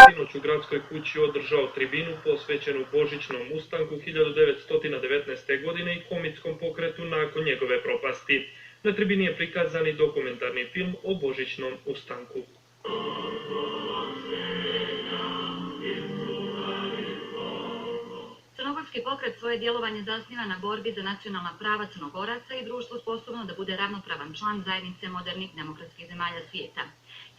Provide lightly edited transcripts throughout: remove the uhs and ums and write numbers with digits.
sinoć u gradskoj kući održao tribinu posvećenu Božićnom ustanku 1919. godine i komitskom pokretu nakon njegove propasti. Na tribini je prikazan i dokumentarni film o Božićnom ustanku. Crnogorski pokret svoje djelovanje zasniva na borbi za nacionalna prava Crnogoraca i društvo sposobno da bude ravnopravan član zajednice modernih demokratskih zemalja svijeta.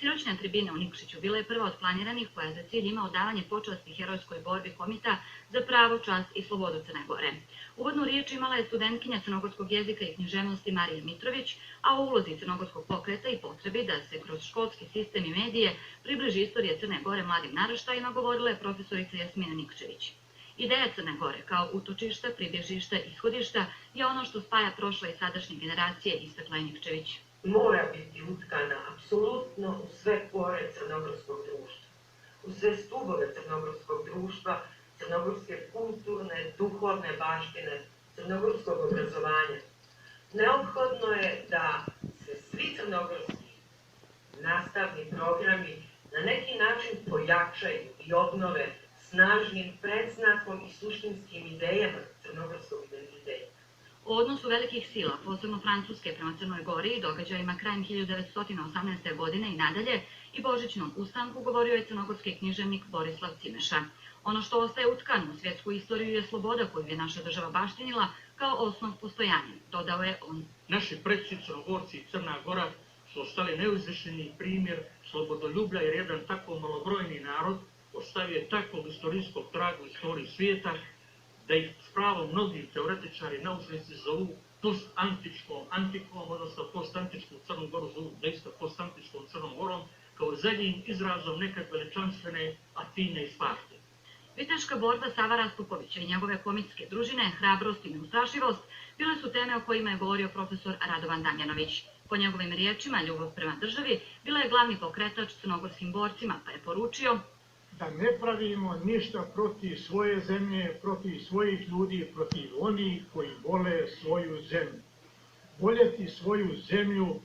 Sinoćna tribina u Nikšiću bila je prva od planiranih koja za cilj ima odavanje počasti herojskoj borbi komita za pravo, čast i slobodu Crne Gore. Uvodnu riječ imala je studentkinja crnogorskog jezika i književnosti Marija Mitrović, a o ulozi crnogorskog pokreta i potrebi da se kroz školski sistem i medije približi istorija Crne Gore mladim naraštajima govorila je profesorica Jasmina Nikčević. Ideja Crne Gore kao utočišta, pribježišta, ishodišta je ono što spaja prošle i sadašnje generacije, istakla je Nikčević. Mora biti utkana apsolutno u sve pore crnogorskog društva, u sve stubove crnogorskog društva, crnogorske kulturne, duhovne baštine, crnogorskog obrazovanja. Neophodno je da se svi crnogorski nastavni programi na neki način pojačaju i obnove snažnim predznakom i suštinskim idejama crnogorskog identiteta. O odnosu velikih sila, posebno Francuske prema Crnoj Gori i događajima krajem 1918. godine i nadalje i Božićnom ustanku govorio je crnogorski književnik Borislav Cimeša. Ono što ostaje utkano u svjetsku istoriju je sloboda koju je naša država baštinila kao osnov postojanja, dodao je on. Naši predci Crnogorci i Crna Gora su ostali neuzvišeni primjer slobodoljublja jer jedan tako malobrojni narod ostavio je takvog istorijskog traga u istoriji svijeta da ih s pravom mnogi teoretičari, naučnici zovu postantičkom, odnosno postantičku Crnu Goru zovu doista postantičkom Crnom Gorom, kao zadnjim izrazom nekad veličanstvene Atine i Sparte. Viteška borba Sava Rastupovića i njegove komitske družine, hrabrost i neustrašivost, bile su teme o kojima je govorio profesor Radovan Damjanović. Po njegovim riječima, ljubav prema državi bila je glavni pokretač crnogorskim borcima, pa je poručio da ne pravimo ništa protiv svoje zemlje, protiv svojih ljudi, protiv onih koji vole svoju zemlju. Voljeti svoju zemlju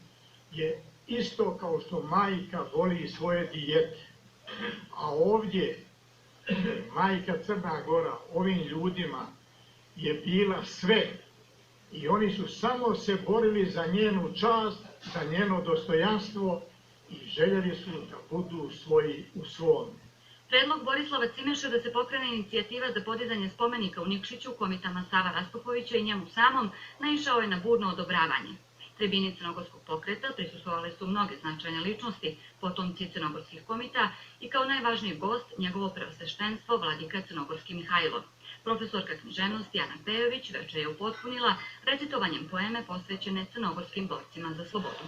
je isto kao što majka voli svoje dijete. A ovdje majka Crna Gora ovim ljudima je bila sve i oni su samo se borili za njenu čast, za njeno dostojanstvo i željeli su da budu svoji u svom. Predlog Borislava Cimeša da se pokrene inicijativa za podizanje spomenika u Nikšiću komitama Sava Rastupovića i njemu samom naišao je na burno odobravanje. Tribini crnogorskog pokreta prisustvovale su mnoge značajne ličnosti, potomci crnogorskih komita i kao najvažniji gost njegovo preosveštenstvo vladika Crnogorski Mihajlo. Profesorka književnosti Ana Pejović veče je upotpunila recitovanjem poeme posvećene crnogorskim borcima za slobodu.